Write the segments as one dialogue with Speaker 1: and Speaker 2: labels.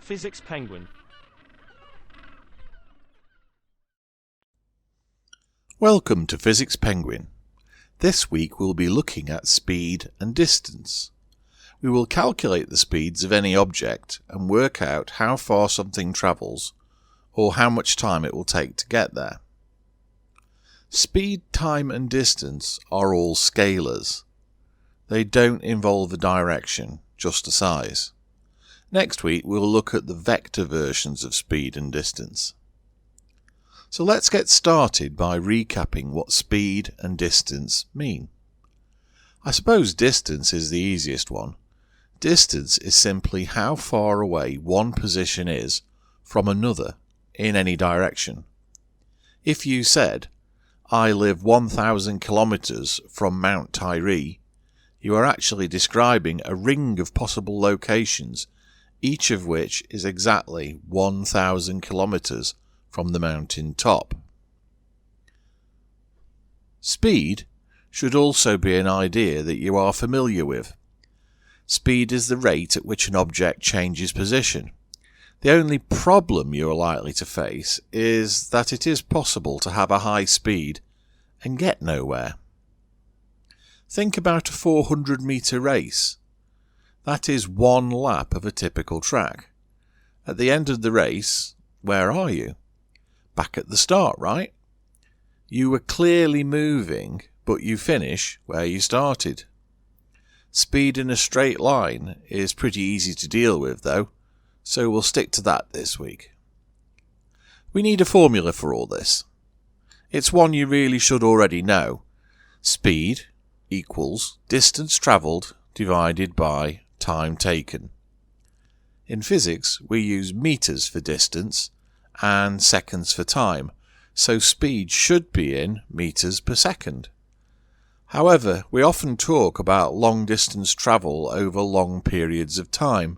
Speaker 1: Physics Penguin.
Speaker 2: Welcome to Physics Penguin. This week we'll be looking at speed and distance. We will calculate the speeds of any object and work out how far something travels or how much time it will take to get there. Speed, time and distance are all scalars. They don't involve a direction, just a size. Next week we'll look at the vector versions of speed and distance. So let's get started by recapping what speed and distance mean. I suppose distance is the easiest one. Distance is simply how far away one position is from another in any direction. If you said, I live 1,000 kilometres from Mount Tyree, you are actually describing a ring of possible locations, each of which is exactly 1,000 kilometres from the mountain top. Speed should also be an idea that you are familiar with. Speed is the rate at which an object changes position. The only problem you are likely to face is that it is possible to have a high speed and get nowhere. Think about a 400-metre race. That is one lap of a typical track. At the end of the race, where are you? Back at the start, right? You were clearly moving, but you finish where you started. Speed in a straight line is pretty easy to deal with though, so we'll stick to that this week. We need a formula for all this. It's one you really should already know. Speed equals distance travelled divided by time taken. In physics, we use meters for distance and seconds for time, so speed should be in meters per second. However, we often talk about long distance travel over long periods of time,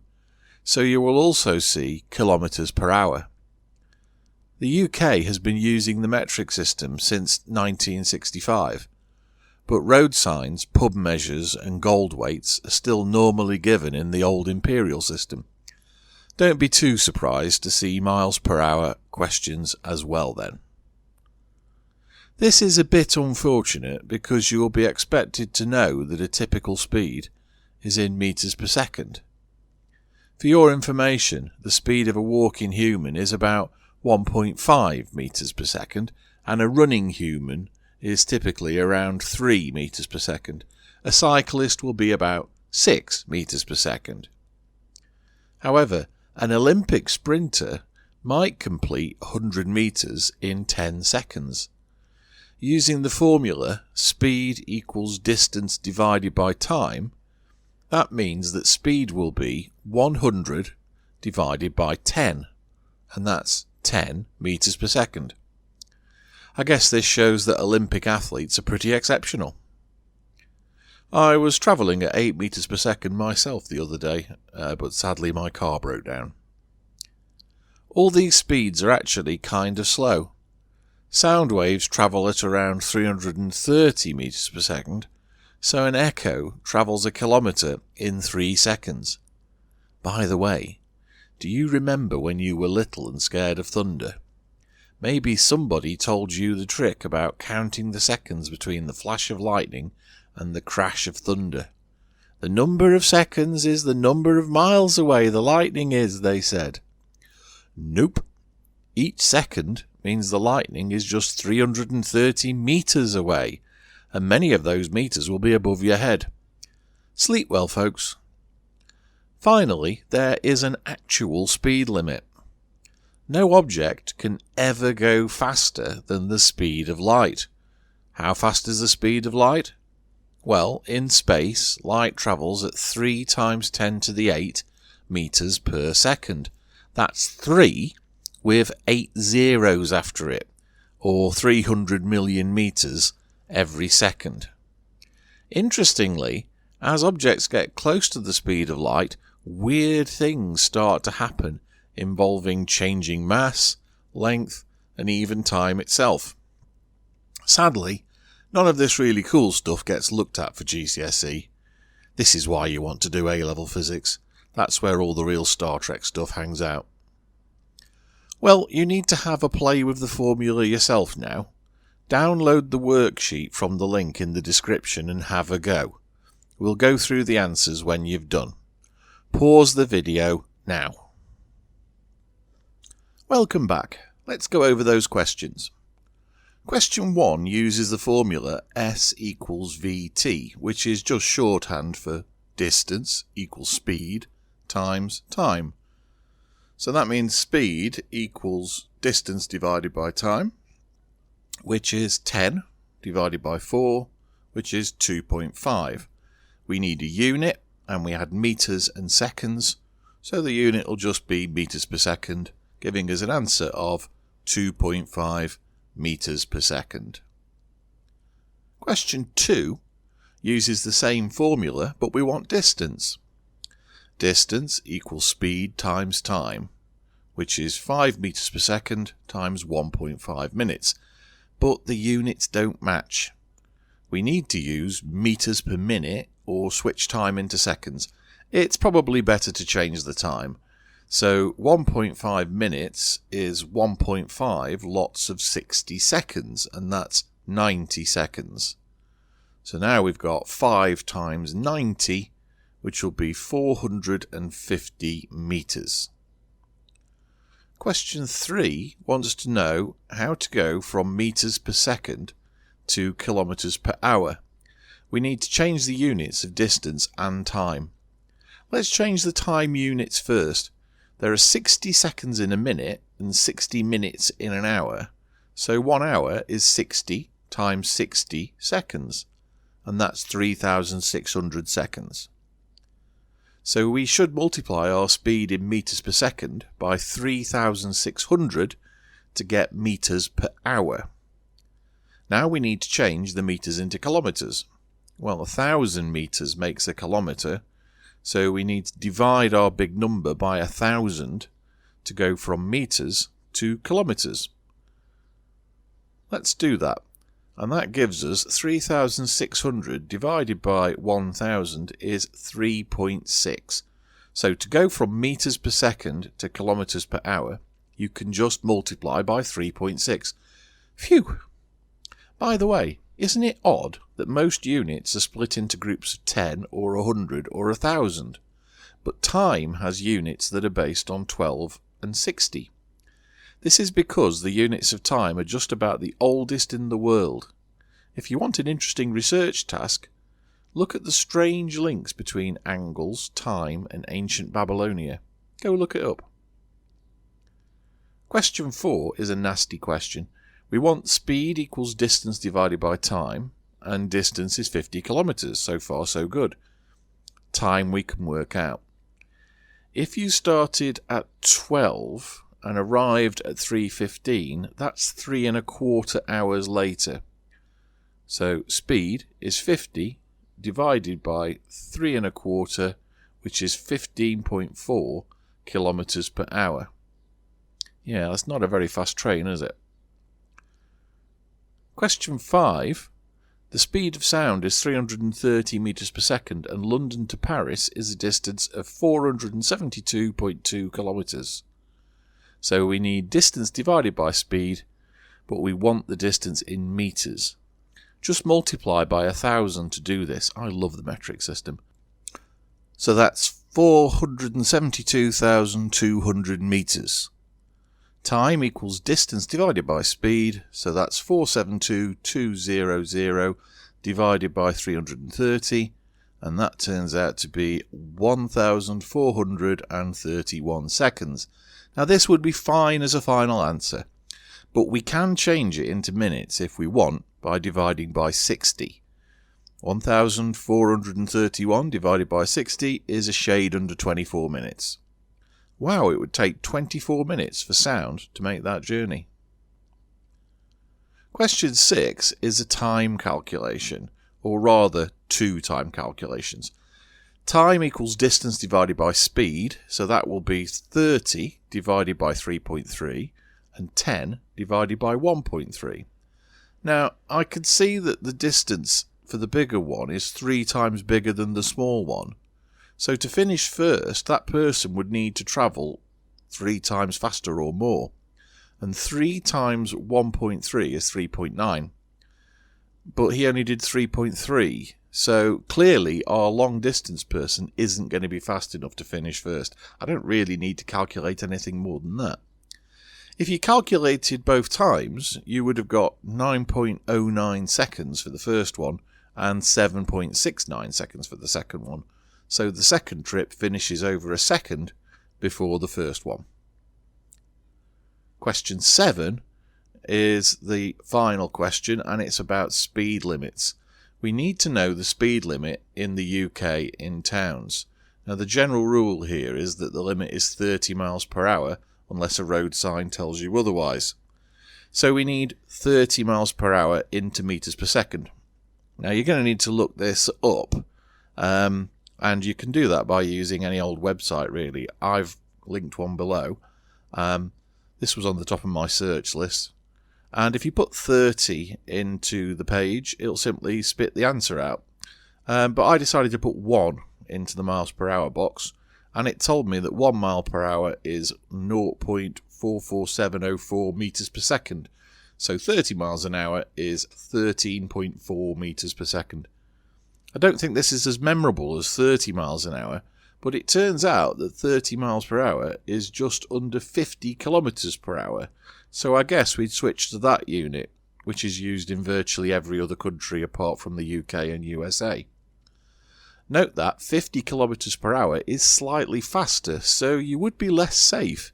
Speaker 2: so you will also see kilometres per hour. The UK has been using the metric system since 1965, but road signs, pub measures and gold weights are still normally given in the old imperial system. Don't be too surprised to see miles per hour questions as well then. This is a bit unfortunate because you will be expected to know that a typical speed is in meters per second. For your information, the speed of a walking human is about 1.5 meters per second and a running human is typically around 3 meters per second. A cyclist will be about 6 meters per second. However, an Olympic sprinter might complete 100 metres in 10 seconds. Using the formula speed equals distance divided by time, that means that speed will be 100 divided by 10, and that's 10 metres per second. I guess this shows that Olympic athletes are pretty exceptional. I was travelling at 8 metres per second myself the other day, but sadly my car broke down. All these speeds are actually kind of slow. Sound waves travel at around 330 metres per second, so an echo travels a kilometre in 3 seconds. By the way, do you remember when you were little and scared of thunder? Maybe somebody told you the trick about counting the seconds between the flash of lightning and the crash of thunder. The number of seconds is the number of miles away the lightning is, they said. Nope. Each second means the lightning is just 330 metres away, and many of those metres will be above your head. Sleep well, folks. Finally, there is an actual speed limit. No object can ever go faster than the speed of light. How fast is the speed of light? Well, in space, light travels at 3 times 10 to the 8 metres per second. That's 3 with 8 zeros after it, or 300 million metres every second. Interestingly, as objects get close to the speed of light, weird things start to happen involving changing mass, length, and even time itself. Sadly, none of this really cool stuff gets looked at for GCSE. This is why you want to do A-level physics. That's where all the real Star Trek stuff hangs out. Well, you need to have a play with the formula yourself now. Download the worksheet from the link in the description and have a go. We'll go through the answers when you've done. Pause the video now. Welcome back. Let's go over those questions. Question 1 uses the formula S equals VT, which is just shorthand for distance equals speed times time. So that means speed equals distance divided by time, which is 10 divided by 4, which is 2.5. We need a unit, and we had meters and seconds, so the unit will just be meters per second, giving us an answer of 2.5 meters per second. Question 2 uses the same formula, but we want distance. Distance equals speed times time, which is 5 meters per second times 1.5 minutes. But the units don't match. We need to use meters per minute or switch time into seconds. It's probably better to change the time. So 1.5 minutes is 1.5 lots of 60 seconds, and that's 90 seconds. So now we've got 5 times 90, which will be 450 meters. Question 3 wants us to know how to go from meters per second to kilometers per hour. We need to change the units of distance and time. Let's change the time units first. There are 60 seconds in a minute and 60 minutes in an hour. So 1 hour is 60 times 60 seconds, and that's 3,600 seconds. So we should multiply our speed in meters per second by 3,600 to get meters per hour. Now we need to change the meters into kilometers. Well, 1,000 meters makes a kilometer, so we need to divide our big number by 1,000 to go from meters to kilometers. Let's do that. And that gives us 3,600 divided by 1,000 is 3.6. So to go from meters per second to kilometers per hour, you can just multiply by 3.6. Phew! By the way, isn't it odd that most units are split into groups of 10 or 100 or 1,000? But time has units that are based on 12 and 60. This is because the units of time are just about the oldest in the world. If you want an interesting research task, look at the strange links between angles, time, and ancient Babylonia. Go look it up. Question 4 is a nasty question. We want speed equals distance divided by time, and distance is 50 kilometers. So far, so good. Time we can work out. If you started at 12 and arrived at 3:15, that's 3¼ hours later. So speed is 50 divided by 3¼ which is 15.4 kilometers per hour. Yeah, that's not a very fast train, is it? Question 5. The speed of sound is 330 meters per second, and London to Paris is a distance of 472.2 kilometers. So we need distance divided by speed, but we want the distance in meters. Just multiply by 1,000 to do this. I love the metric system. So that's 472,200 meters. Time equals distance divided by speed, so that's 472,200 divided by 330, and that turns out to be 1,431 seconds. Now this would be fine as a final answer, but we can change it into minutes if we want by dividing by 60. 1,431 divided by 60 is a shade under 24 minutes. Wow, it would take 24 minutes for sound to make that journey. Question 6 is a time calculation, or rather two time calculations. Time equals distance divided by speed, so that will be 30 divided by 3.3 and 10 divided by 1.3. Now, I could see that the distance for the bigger one is 3 times bigger than the small one, So to finish first, that person would need to travel 3 times faster or more. And 3 times 1.3 is 3.9. But he only did 3.3. So clearly our long distance person isn't going to be fast enough to finish first. I don't really need to calculate anything more than that. If you calculated both times, you would have got 9.09 seconds for the first one and 7.69 seconds for the second one. So the second trip finishes over a second before the first one. Question 7 is the final question, and it's about speed limits. We need to know the speed limit in the UK in towns. Now the general rule here is that the limit is 30 miles per hour unless a road sign tells you otherwise. So we need 30 miles per hour into meters per second. Now you're going to need to look this up, and you can do that by using any old website really. I've linked one below. This was on the top of my search list. And if you put 30 into the page, it'll simply spit the answer out. But I decided to put 1 into the miles per hour box, and it told me that 1 mile per hour is 0.44704 meters per second. So 30 miles an hour is 13.4 meters per second. I don't think this is as memorable as 30 miles an hour, but it turns out that 30 miles per hour is just under 50 kilometers per hour. So I guess we'd switch to that unit, which is used in virtually every other country apart from the UK and USA. Note that 50 kilometers per hour is slightly faster, so you would be less safe.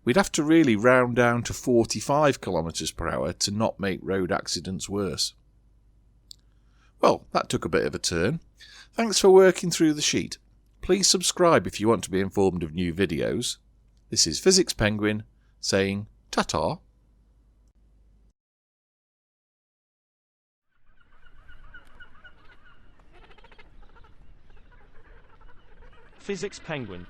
Speaker 2: We'd have to really round down to 45 kilometers per hour to not make road accidents worse. Well, that took a bit of a turn. Thanks for working through the sheet. Please subscribe if you want to be informed of new videos. This is Physics Penguin saying ta-ta.
Speaker 1: Physics Penguin.